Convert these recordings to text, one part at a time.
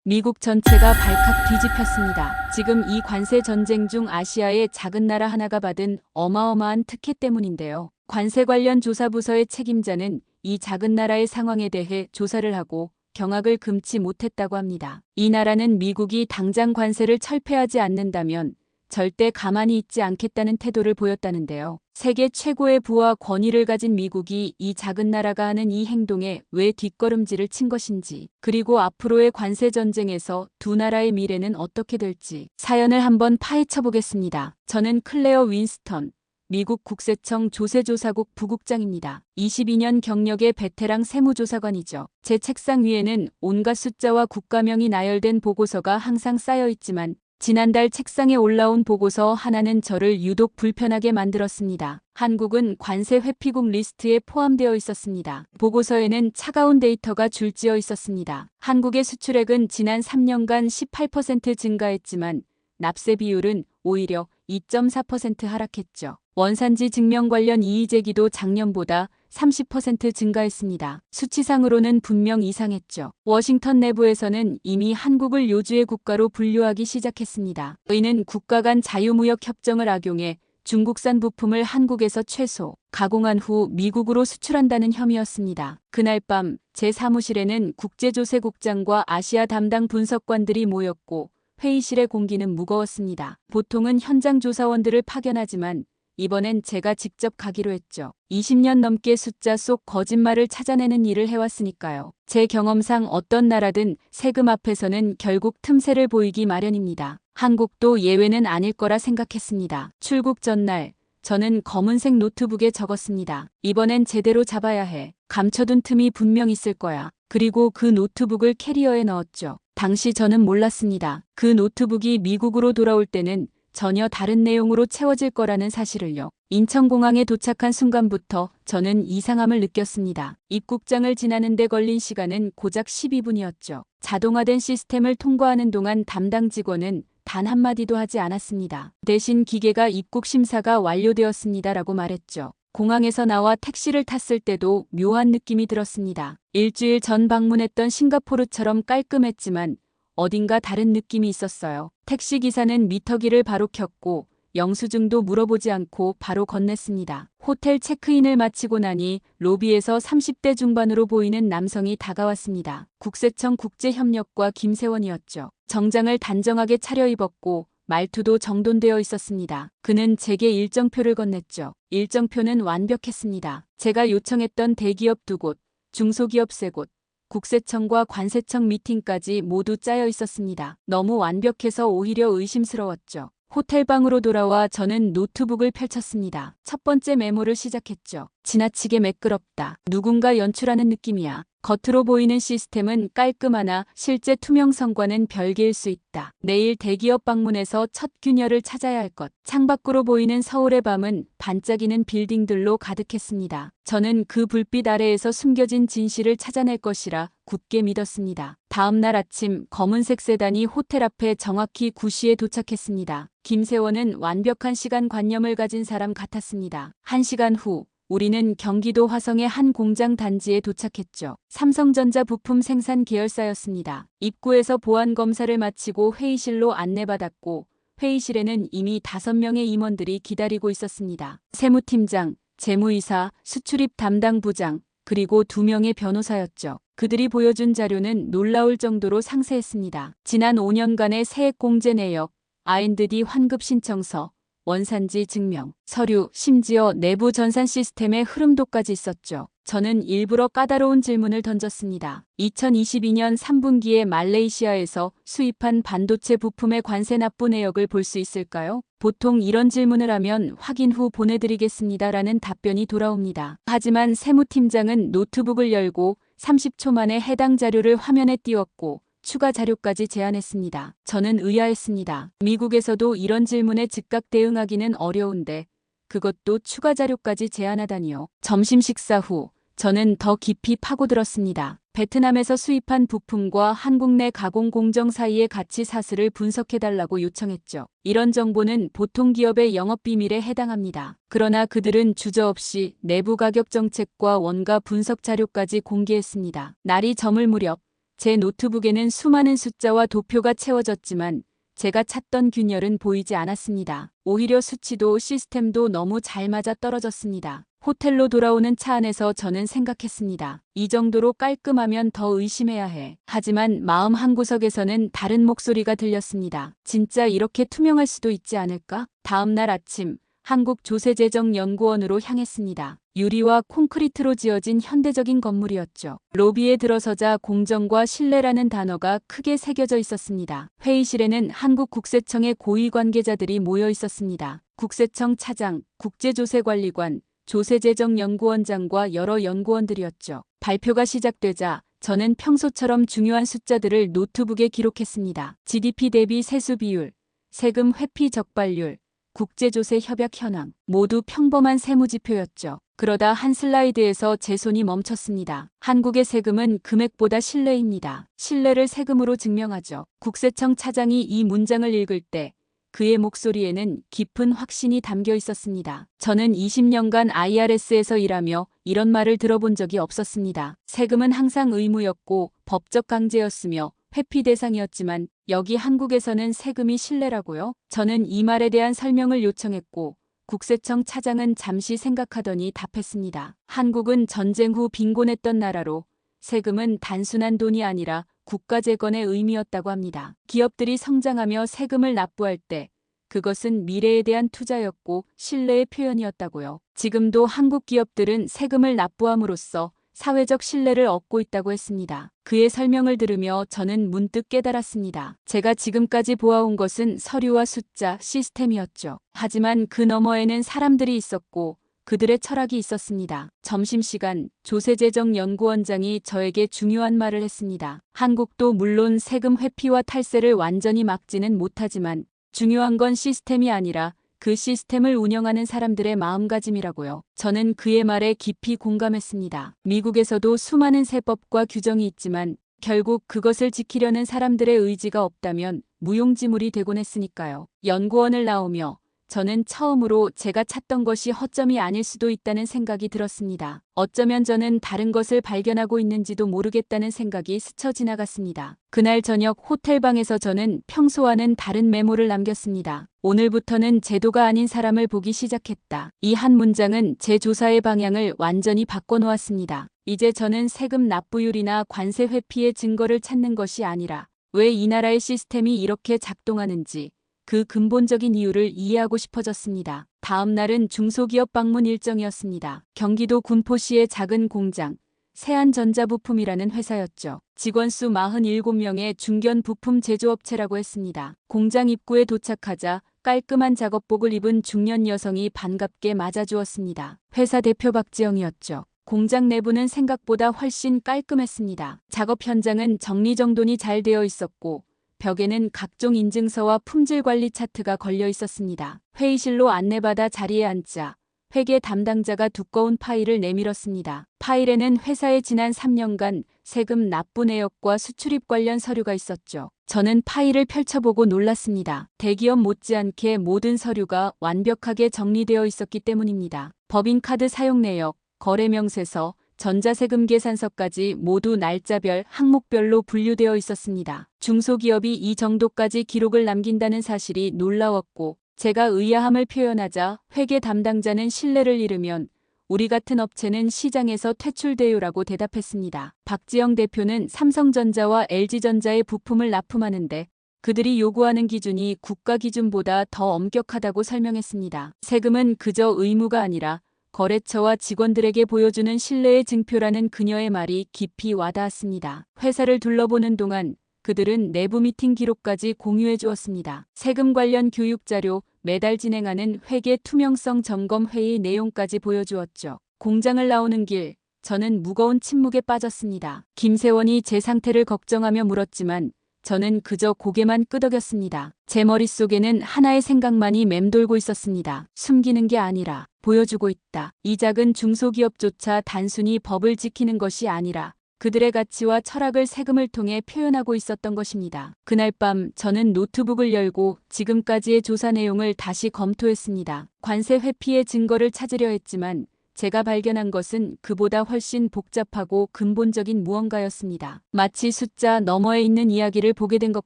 미국 전체가 발칵 뒤집혔습니다. 지금 이 관세 전쟁 중 아시아의 작은 나라 하나가 받은 어마어마한 특혜 때문인데요. 관세 관련 조사부서의 책임자는 이 작은 나라의 상황에 대해 조사를 하고 경악을 금치 못했다고 합니다. 이 나라는 미국이 당장 관세를 철폐하지 않는다면 절대 가만히 있지 않겠다는 태도를 보였다는데요. 세계 최고의 부와 권위를 가진 미국이 이 작은 나라가 하는 이 행동에 왜 뒷걸음질을 친 것인지, 그리고 앞으로의 관세 전쟁에서 두 나라의 미래는 어떻게 될지 사연을 한번 파헤쳐 보겠습니다. 저는 클레어 윈스턴, 미국 국세청 조세조사국 부국장입니다. 22년 경력의 베테랑 세무조사관이죠. 제 책상 위에는 온갖 숫자와 국가명이 나열된 보고서가 항상 쌓여 있지만 지난달 책상에 올라온 보고서 하나는 저를 유독 불편하게 만들었습니다. 한국은 관세 회피국 리스트에 포함되어 있었습니다. 보고서에는 차가운 데이터가 줄지어 있었습니다. 한국의 수출액은 지난 3년간 18% 증가했지만 납세 비율은 오히려 2.4% 하락했죠. 원산지 증명 관련 이의 제기도 작년보다 30% 증가했습니다. 수치상으로는 분명 이상했죠. 워싱턴 내부에서는 이미 한국을 요주의 국가로 분류하기 시작했습니다. 이는 국가 간 자유무역 협정을 악용해 중국산 부품을 한국에서 최소 가공한 후 미국으로 수출한다는 혐의였습니다. 그날 밤 제 사무실에는 국제조세국장과 아시아 담당 분석관들이 모였고 회의실의 공기는 무거웠습니다. 보통은 현장 조사원들을 파견하지만 이번엔 제가 직접 가기로 했죠. 20년 넘게 숫자 속 거짓말을 찾아내는 일을 해왔으니까요. 제 경험상 어떤 나라든 세금 앞에서는 결국 틈새를 보이기 마련입니다. 한국도 예외는 아닐 거라 생각했습니다. 출국 전날 저는 검은색 노트북에 적었습니다. 이번엔 제대로 잡아야 해. 감춰둔 틈이 분명 있을 거야. 그리고 그 노트북을 캐리어에 넣었죠. 당시 저는 몰랐습니다. 그 노트북이 미국으로 돌아올 때는 전혀 다른 내용으로 채워질 거라는 사실을요. 인천공항에 도착한 순간부터 저는 이상함을 느꼈습니다. 입국장을 지나는데 걸린 시간은 고작 12분이었죠. 자동화된 시스템을 통과하는 동안 담당 직원은 단 한마디도 하지 않았습니다. 대신 기계가 입국 심사가 완료되었습니다라고 말했죠. 공항에서 나와 택시를 탔을 때도 묘한 느낌이 들었습니다. 일주일 전 방문했던 싱가포르처럼 깔끔했지만 어딘가 다른 느낌이 있었어요. 택시기사는 미터기를 바로 켰고 영수증도 물어보지 않고 바로 건넸습니다. 호텔 체크인을 마치고 나니 로비에서 30대 중반으로 보이는 남성이 다가왔습니다. 국세청 국제협력과 김세원이었죠. 정장을 단정하게 차려입었고 말투도 정돈되어 있었습니다. 그는 제게 일정표를 건넸죠. 일정표는 완벽했습니다. 제가 요청했던 대기업 2곳, 중소기업 3곳, 국세청과 관세청 미팅까지 모두 짜여 있었습니다. 너무 완벽해서 오히려 의심스러웠죠. 호텔방으로 돌아와 저는 노트북을 펼쳤습니다. 첫 번째 메모를 시작했죠. 지나치게 매끄럽다. 누군가 연출하는 느낌이야. 겉으로 보이는 시스템은 깔끔하나 실제 투명성과는 별개일 수 있다. 내일 대기업 방문해서 첫 균열을 찾아야 할 것. 창밖으로 보이는 서울의 밤은 반짝이는 빌딩들로 가득했습니다. 저는 그 불빛 아래에서 숨겨진 진실을 찾아낼 것이라 굳게 믿었습니다. 다음 날 아침 검은색 세단이 호텔 앞에 정확히 9시에 도착했습니다. 김세원은 완벽한 시간관념을 가진 사람 같았습니다. 1시간 후 우리는 경기도 화성의 한 공장 단지에 도착했죠. 삼성전자 부품 생산 계열사였습니다. 입구에서 보안 검사를 마치고 회의실로 안내받았고 회의실에는 이미 5명의 임원들이 기다리고 있었습니다. 세무팀장, 재무이사, 수출입 담당 부장, 그리고 2명의 변호사였죠. 그들이 보여준 자료는 놀라울 정도로 상세했습니다. 지난 5년간의 세액공제 내역, R&D 환급 신청서, 원산지 증명, 서류, 심지어 내부 전산 시스템의 흐름도까지 있었죠. 저는 일부러 까다로운 질문을 던졌습니다. 2022년 3분기에 말레이시아에서 수입한 반도체 부품의 관세 납부 내역을 볼 수 있을까요? 보통 이런 질문을 하면 확인 후 보내드리겠습니다라는 답변이 돌아옵니다. 하지만 세무팀장은 노트북을 열고 30초 만에 해당 자료를 화면에 띄웠고 추가 자료까지 제안했습니다. 저는 의아했습니다. 미국에서도 이런 질문에 즉각 대응하기는 어려운데 그것도 추가 자료까지 제안하다니요. 점심 식사 후 저는 더 깊이 파고들었습니다. 베트남에서 수입한 부품과 한국 내 가공 공정 사이의 가치 사슬을 분석해달라고 요청했죠. 이런 정보는 보통 기업의 영업비밀에 해당합니다. 그러나 그들은 주저없이 내부 가격 정책과 원가 분석 자료까지 공개했습니다. 날이 저물 무렵 제 노트북에는 수많은 숫자와 도표가 채워졌지만 제가 찾던 균열은 보이지 않았습니다. 오히려 수치도 시스템도 너무 잘 맞아 떨어졌습니다. 호텔로 돌아오는 차 안에서 저는 생각했습니다. 이 정도로 깔끔하면 더 의심해야 해. 하지만 마음 한구석에서는 다른 목소리가 들렸습니다. 진짜 이렇게 투명할 수도 있지 않을까? 다음 날 아침 한국조세재정연구원으로 향했습니다. 유리와 콘크리트로 지어진 현대적인 건물이었죠. 로비에 들어서자 공정과 신뢰라는 단어가 크게 새겨져 있었습니다. 회의실에는 한국국세청의 고위 관계자들이 모여 있었습니다. 국세청 차장, 국제조세관리관, 조세재정연구원장과 여러 연구원들이었죠. 발표가 시작되자 저는 평소처럼 중요한 숫자들을 노트북에 기록했습니다. GDP 대비 세수 비율, 세금 회피 적발률, 국제조세 협약 현황, 모두 평범한 세무지표였죠. 그러다 한 슬라이드에서 제 손이 멈췄습니다. 한국의 세금은 금액보다 신뢰입니다. 신뢰를 세금으로 증명하죠. 국세청 차장이 이 문장을 읽을 때 그의 목소리에는 깊은 확신이 담겨 있었습니다. 저는 20년간 IRS에서 일하며 이런 말을 들어본 적이 없었습니다. 세금은 항상 의무였고 법적 강제였으며 회피 대상이었지만 여기 한국에서는 세금이 신뢰라고요? 저는 이 말에 대한 설명을 요청했고 국세청 차장은 잠시 생각하더니 답했습니다. 한국은 전쟁 후 빈곤했던 나라로 세금은 단순한 돈이 아니라 국가재건의 의미였다고 합니다. 기업들이 성장하며 세금을 납부할 때 그것은 미래에 대한 투자였고 신뢰의 표현이었다고요. 지금도 한국 기업들은 세금을 납부함으로써 사회적 신뢰를 얻고 있다고 했습니다. 그의 설명을 들으며 저는 문득 깨달았습니다. 제가 지금까지 보아온 것은 서류와 숫자, 시스템이었죠. 하지만 그 너머에는 사람들이 있었고 그들의 철학이 있었습니다. 점심시간 조세재정연구원장이 저에게 중요한 말을 했습니다. 한국도 물론 세금 회피와 탈세를 완전히 막지는 못하지만 중요한 건 시스템이 아니라 그 시스템을 운영하는 사람들의 마음가짐이라고요. 저는 그의 말에 깊이 공감했습니다. 미국에서도 수많은 세법과 규정이 있지만 결국 그것을 지키려는 사람들의 의지가 없다면 무용지물이 되곤 했으니까요. 연구원을 나오며 저는 처음으로 제가 찾던 것이 허점이 아닐 수도 있다는 생각이 들었습니다. 어쩌면 저는 다른 것을 발견하고 있는지도 모르겠다는 생각이 스쳐 지나갔습니다. 그날 저녁 호텔방에서 저는 평소와는 다른 메모를 남겼습니다. 오늘부터는 제도가 아닌 사람을 보기 시작했다. 이 한 문장은 제 조사의 방향을 완전히 바꿔놓았습니다. 이제 저는 세금 납부율이나 관세 회피의 증거를 찾는 것이 아니라 왜 이 나라의 시스템이 이렇게 작동하는지 그 근본적인 이유를 이해하고 싶어졌습니다. 다음 날은 중소기업 방문 일정이었습니다. 경기도 군포시의 작은 공장, 세안전자부품이라는 회사였죠. 직원 수 47명의 중견 부품 제조업체라고 했습니다. 공장 입구에 도착하자 깔끔한 작업복을 입은 중년 여성이 반갑게 맞아주었습니다. 회사 대표 박지영이었죠. 공장 내부는 생각보다 훨씬 깔끔했습니다. 작업 현장은 정리정돈이 잘 되어 있었고 벽에는 각종 인증서와 품질관리 차트가 걸려 있었습니다. 회의실로 안내받아 자리에 앉자 회계 담당자가 두꺼운 파일을 내밀었습니다. 파일에는 회사의 지난 3년간 세금 납부 내역과 수출입 관련 서류가 있었죠. 저는 파일을 펼쳐보고 놀랐습니다. 대기업 못지않게 모든 서류가 완벽하게 정리되어 있었기 때문입니다. 법인카드 사용 내역, 거래명세서, 전자세금 계산서까지 모두 날짜별, 항목별로 분류되어 있었습니다. 중소기업이 이 정도까지 기록을 남긴다는 사실이 놀라웠고 제가 의아함을 표현하자 회계 담당자는 신뢰를 잃으면 우리 같은 업체는 시장에서 퇴출돼요라고 대답했습니다. 박지영 대표는 삼성전자와 LG전자의 부품을 납품하는데 그들이 요구하는 기준이 국가 기준보다 더 엄격하다고 설명했습니다. 세금은 그저 의무가 아니라 거래처와 직원들에게 보여주는 신뢰의 증표라는 그녀의 말이 깊이 와닿았습니다. 회사를 둘러보는 동안 그들은 내부 미팅 기록까지 공유해 주었습니다. 세금 관련 교육 자료, 매달 진행하는 회계 투명성 점검 회의 내용까지 보여주었죠. 공장을 나오는 길, 저는 무거운 침묵에 빠졌습니다. 김세원이 제 상태를 걱정하며 물었지만 저는 그저 고개만 끄덕였습니다. 제 머릿속에는 하나의 생각만이 맴돌고 있었습니다. 숨기는 게 아니라 보여주고 있다. 이 작은 중소기업조차 단순히 법을 지키는 것이 아니라 그들의 가치와 철학을 세금을 통해 표현하고 있었던 것입니다. 그날 밤 저는 노트북을 열고 지금까지의 조사 내용을 다시 검토했습니다. 관세 회피의 증거를 찾으려 했지만 제가 발견한 것은 그보다 훨씬 복잡하고 근본적인 무언가였습니다. 마치 숫자 너머에 있는 이야기를 보게 된 것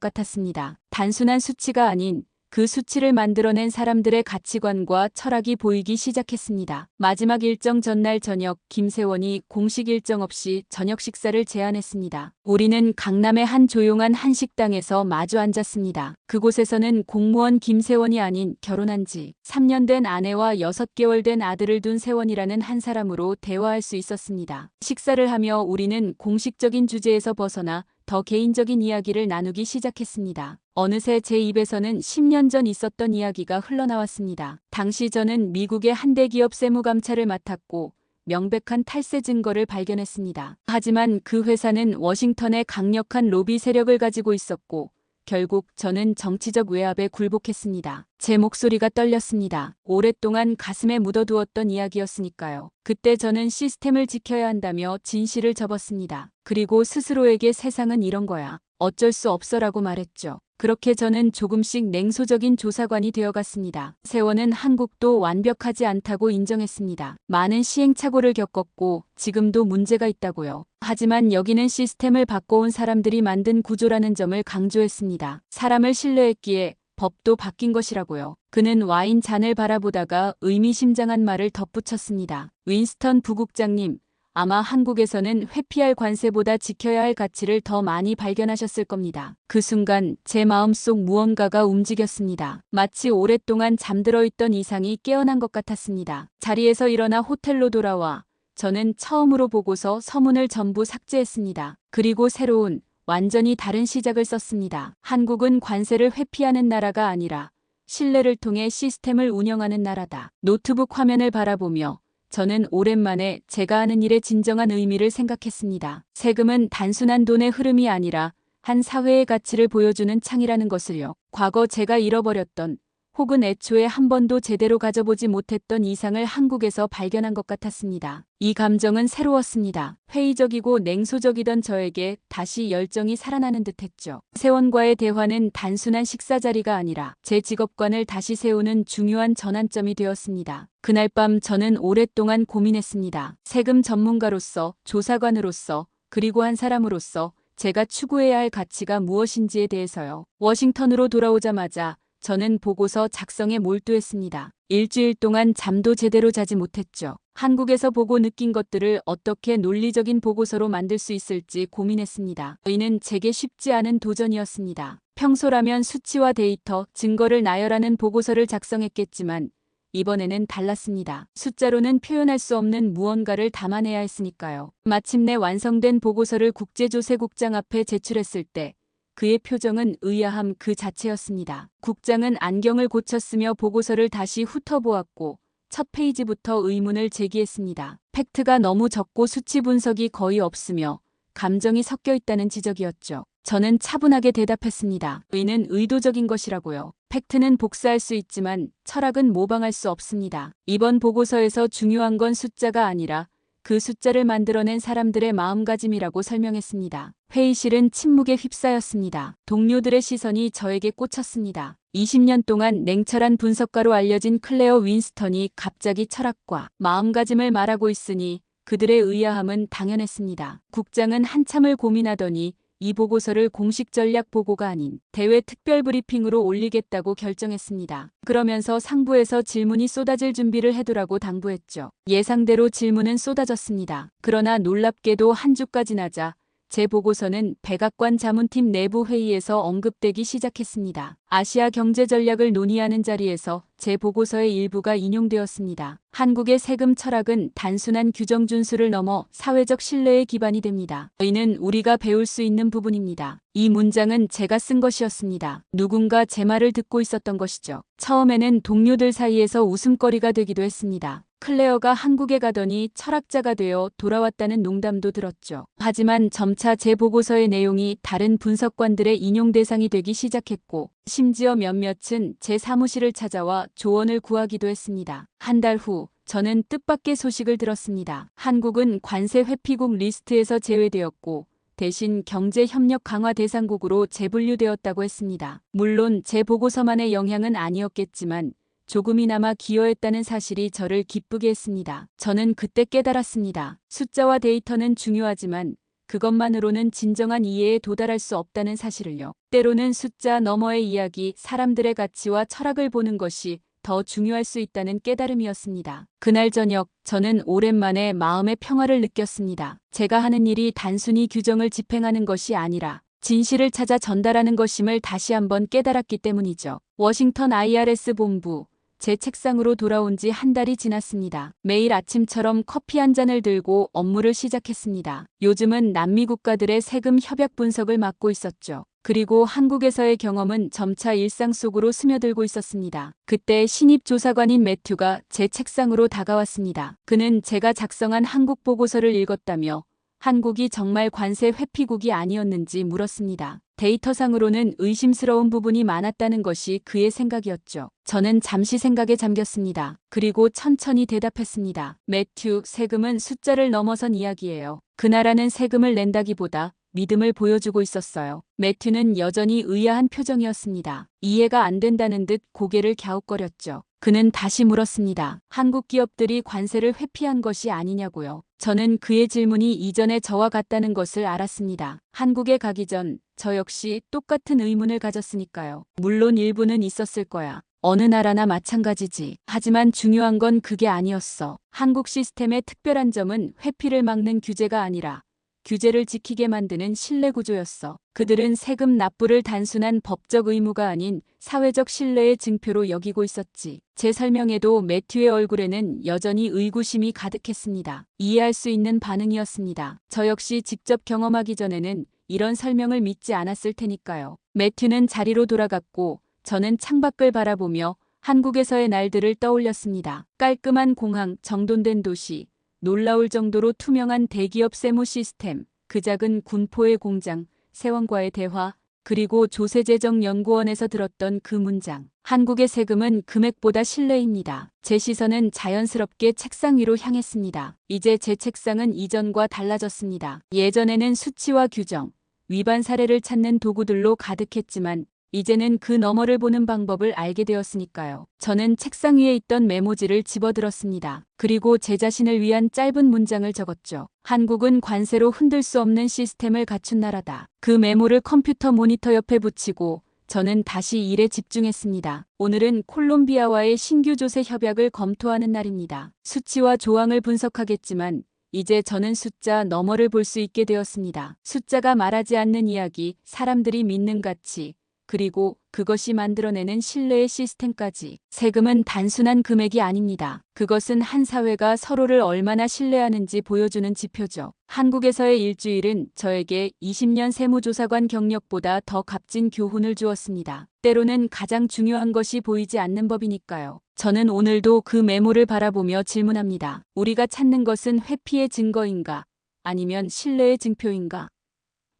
같았습니다. 단순한 수치가 아닌 그 수치를 만들어낸 사람들의 가치관과 철학이 보이기 시작했습니다. 마지막 일정 전날 저녁, 김세원이 공식 일정 없이 저녁 식사를 제안했습니다. 우리는 강남의 한 조용한 한식당에서 마주 앉았습니다. 그곳에서는 공무원 김세원이 아닌 결혼한 지 3년 된 아내와 6개월 된 아들을 둔 세원이라는 한 사람으로 대화할 수 있었습니다. 식사를 하며 우리는 공식적인 주제에서 벗어나 더 개인적인 이야기를 나누기 시작했습니다. 어느새 제 입에서는 10년 전 있었던 이야기가 흘러나왔습니다. 당시 저는 미국의 한 대기업 세무감찰을 맡았고 명백한 탈세 증거를 발견했습니다. 하지만 그 회사는 워싱턴에 강력한 로비 세력을 가지고 있었고 결국 저는 정치적 외압에 굴복했습니다. 제 목소리가 떨렸습니다. 오랫동안 가슴에 묻어두었던 이야기였으니까요. 그때 저는 시스템을 지켜야 한다며 진실을 접었습니다. 그리고 스스로에게 세상은 이런 거야. 어쩔 수 없어라고 말했죠. 그렇게 저는 조금씩 냉소적인 조사관이 되어갔습니다. 세원은 한국도 완벽하지 않다고 인정했습니다. 많은 시행착오를 겪었고 지금도 문제가 있다고요. 하지만 여기는 시스템을 바꿔온 사람들이 만든 구조라는 점을 강조했습니다. 사람을 신뢰했기에 법도 바뀐 것이라고요. 그는 와인 잔을 바라보다가 의미심장한 말을 덧붙였습니다. 윈스턴 부국장님, 아마 한국에서는 회피할 관세보다 지켜야 할 가치를 더 많이 발견하셨을 겁니다. 그 순간 제 마음속 무언가가 움직였습니다. 마치 오랫동안 잠들어 있던 이상이 깨어난 것 같았습니다. 자리에서 일어나 호텔로 돌아와 저는 처음으로 보고서 서문을 전부 삭제했습니다. 그리고 새로운, 완전히 다른 시작을 썼습니다. 한국은 관세를 회피하는 나라가 아니라 신뢰를 통해 시스템을 운영하는 나라다. 노트북 화면을 바라보며 저는 오랜만에 제가 하는 일의 진정한 의미를 생각했습니다. 세금은 단순한 돈의 흐름이 아니라 한 사회의 가치를 보여주는 창이라는 것을요. 과거 제가 잃어버렸던 혹은 애초에 한 번도 제대로 가져보지 못했던 이상을 한국에서 발견한 것 같았습니다. 이 감정은 새로웠습니다. 회의적이고 냉소적이던 저에게 다시 열정이 살아나는 듯했죠. 세원과의 대화는 단순한 식사 자리가 아니라 제 직업관을 다시 세우는 중요한 전환점이 되었습니다. 그날 밤 저는 오랫동안 고민했습니다. 세금 전문가로서, 조사관으로서, 그리고 한 사람으로서 제가 추구해야 할 가치가 무엇인지에 대해서요. 워싱턴으로 돌아오자마자 저는 보고서 작성에 몰두했습니다. 일주일 동안 잠도 제대로 자지 못했죠. 한국에서 보고 느낀 것들을 어떻게 논리적인 보고서로 만들 수 있을지 고민했습니다. 이는 제게 쉽지 않은 도전이었습니다. 평소라면 수치와 데이터, 증거를 나열하는 보고서를 작성했겠지만 이번에는 달랐습니다. 숫자로는 표현할 수 없는 무언가를 담아내야 했으니까요. 마침내 완성된 보고서를 국제조세국장 앞에 제출했을 때 그의 표정은 의아함 그 자체였습니다. 국장은 안경을 고쳤으며 보고서를 다시 훑어보았고 첫 페이지부터 의문을 제기했습니다. 팩트가 너무 적고 수치 분석이 거의 없으며 감정이 섞여 있다는 지적이었죠. 저는 차분하게 대답했습니다. 의는 의도적인 것이라고요. 팩트는 복사할 수 있지만 철학은 모방할 수 없습니다. 이번 보고서에서 중요한 건 숫자가 아니라 그 숫자를 만들어낸 사람들의 마음가짐이라고 설명했습니다. 회의실은 침묵에 휩싸였습니다. 동료들의 시선이 저에게 꽂혔습니다. 20년 동안 냉철한 분석가로 알려진 클레어 윈스턴이 갑자기 철학과 마음가짐을 말하고 있으니 그들의 의아함은 당연했습니다. 국장은 한참을 고민하더니 이 보고서를 공식 전략 보고가 아닌 대외 특별 브리핑으로 올리겠다고 결정했습니다. 그러면서 상부에서 질문이 쏟아질 준비를 해두라고 당부했죠. 예상대로 질문은 쏟아졌습니다. 그러나 놀랍게도 한 주가 지나자 제 보고서는 백악관 자문팀 내부 회의에서 언급되기 시작했습니다. 아시아 경제 전략을 논의하는 자리에서 제 보고서의 일부가 인용되었습니다. 한국의 세금 철학은 단순한 규정 준수를 넘어 사회적 신뢰의 기반이 됩니다. 이는 우리가 배울 수 있는 부분입니다. 이 문장은 제가 쓴 것이었습니다. 누군가 제 말을 듣고 있었던 것이죠. 처음에는 동료들 사이에서 웃음거리가 되기도 했습니다. 클레어가 한국에 가더니 철학자가 되어 돌아왔다는 농담도 들었죠. 하지만 점차 제 보고서의 내용이 다른 분석관들의 인용 대상이 되기 시작했고 심지어 몇몇은 제 사무실을 찾아와 조언을 구하기도 했습니다. 한 달 후 저는 뜻밖의 소식을 들었습니다. 한국은 관세 회피국 리스트에서 제외되었고 대신 경제협력 강화 대상국으로 재분류되었다고 했습니다. 물론 제 보고서만의 영향은 아니었겠지만 조금이나마 기여했다는 사실이 저를 기쁘게 했습니다. 저는 그때 깨달았습니다. 숫자와 데이터는 중요하지만 그것만으로는 진정한 이해에 도달할 수 없다는 사실을요. 때로는 숫자 너머의 이야기, 사람들의 가치와 철학을 보는 것이 더 중요할 수 있다는 깨달음이었습니다. 그날 저녁 저는 오랜만에 마음의 평화를 느꼈습니다. 제가 하는 일이 단순히 규정을 집행하는 것이 아니라 진실을 찾아 전달하는 것임을 다시 한번 깨달았기 때문이죠. 워싱턴 IRS 본부, 제 책상으로 돌아온 지 한 달이 지났습니다. 매일 아침처럼 커피 한 잔을 들고 업무를 시작했습니다. 요즘은 남미 국가들의 세금 협약 분석을 맡고 있었죠. 그리고 한국에서의 경험은 점차 일상 속으로 스며들고 있었습니다. 그때 신입 조사관인 매튜가 제 책상으로 다가왔습니다. 그는 제가 작성한 한국 보고서를 읽었다며 한국이 정말 관세 회피국이 아니었는지 물었습니다. 데이터상으로는 의심스러운 부분이 많았다는 것이 그의 생각이었죠. 저는 잠시 생각에 잠겼습니다. 그리고 천천히 대답했습니다. 매튜, 세금은 숫자를 넘어선 이야기예요. 그 나라는 세금을 낸다기보다 믿음을 보여주고 있었어요. 매튜는 여전히 의아한 표정이었습니다. 이해가 안 된다는 듯 고개를 갸웃거렸죠. 그는 다시 물었습니다. 한국 기업들이 관세를 회피한 것이 아니냐고요. 저는 그의 질문이 이전에 저와 같다는 것을 알았습니다. 한국에 가기 전 저 역시 똑같은 의문을 가졌으니까요. 물론 일부는 있었을 거야. 어느 나라나 마찬가지지. 하지만 중요한 건 그게 아니었어. 한국 시스템의 특별한 점은 회피를 막는 규제가 아니라 규제를 지키게 만드는 신뢰 구조였어. 그들은 세금 납부를 단순한 법적 의무가 아닌 사회적 신뢰의 증표로 여기고 있었지. 제 설명에도 매튜의 얼굴에는 여전히 의구심이 가득했습니다. 이해할 수 있는 반응이었습니다. 저 역시 직접 경험하기 전에는 이런 설명을 믿지 않았을 테니까요. 매튜는 자리로 돌아갔고 저는 창밖을 바라보며 한국에서의 날들을 떠올렸습니다. 깔끔한 공항, 정돈된 도시, 놀라울 정도로 투명한 대기업 세무 시스템, 그 작은 군포의 공장, 세원과의 대화, 그리고 조세재정연구원에서 들었던 그 문장. 한국의 세금은 금액보다 신뢰입니다. 제 시선은 자연스럽게 책상 위로 향했습니다. 이제 제 책상은 이전과 달라졌습니다. 예전에는 수치와 규정, 위반 사례를 찾는 도구들로 가득했지만 이제는 그 너머를 보는 방법을 알게 되었으니까요. 저는 책상 위에 있던 메모지를 집어들었습니다. 그리고 제 자신을 위한 짧은 문장을 적었죠. 한국은 관세로 흔들 수 없는 시스템을 갖춘 나라다. 그 메모를 컴퓨터 모니터 옆에 붙이고 저는 다시 일에 집중했습니다. 오늘은 콜롬비아와의 신규 조세 협약을 검토하는 날입니다. 수치와 조항을 분석하겠지만 이제 저는 숫자 너머를 볼 수 있게 되었습니다. 숫자가 말하지 않는 이야기, 사람들이 믿는 가치, 그리고 그것이 만들어내는 신뢰의 시스템까지. 세금은 단순한 금액이 아닙니다. 그것은 한 사회가 서로를 얼마나 신뢰하는지 보여주는 지표죠. 한국에서의 일주일은 저에게 20년 세무조사관 경력보다 더 값진 교훈을 주었습니다. 때로는 가장 중요한 것이 보이지 않는 법이니까요. 저는 오늘도 그 메모를 바라보며 질문합니다. 우리가 찾는 것은 회피의 증거인가? 아니면 신뢰의 증표인가?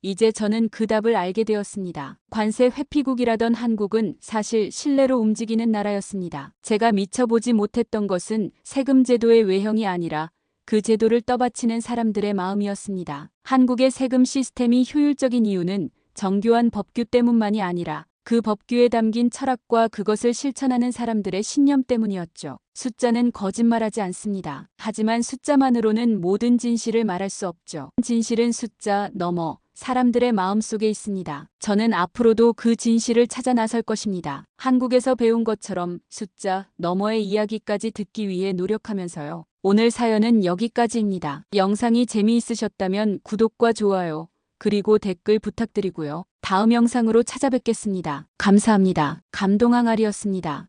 이제 저는 그 답을 알게 되었습니다. 관세 회피국이라던 한국은 사실 신뢰로 움직이는 나라였습니다. 제가 미처 보지 못했던 것은 세금 제도의 외형이 아니라 그 제도를 떠받치는 사람들의 마음이었습니다. 한국의 세금 시스템이 효율적인 이유는 정교한 법규 때문만이 아니라 그 법규에 담긴 철학과 그것을 실천하는 사람들의 신념 때문이었죠. 숫자는 거짓말하지 않습니다. 하지만 숫자만으로는 모든 진실을 말할 수 없죠. 진실은 숫자 너머 사람들의 마음속에 있습니다. 저는 앞으로도 그 진실을 찾아 나설 것입니다. 한국에서 배운 것처럼 숫자 너머의 이야기까지 듣기 위해 노력하면서요. 오늘 사연은 여기까지입니다. 영상이 재미있으셨다면 구독과 좋아요, 그리고 댓글 부탁드리고요. 다음 영상으로 찾아뵙겠습니다. 감사합니다. 감동항아리였습니다.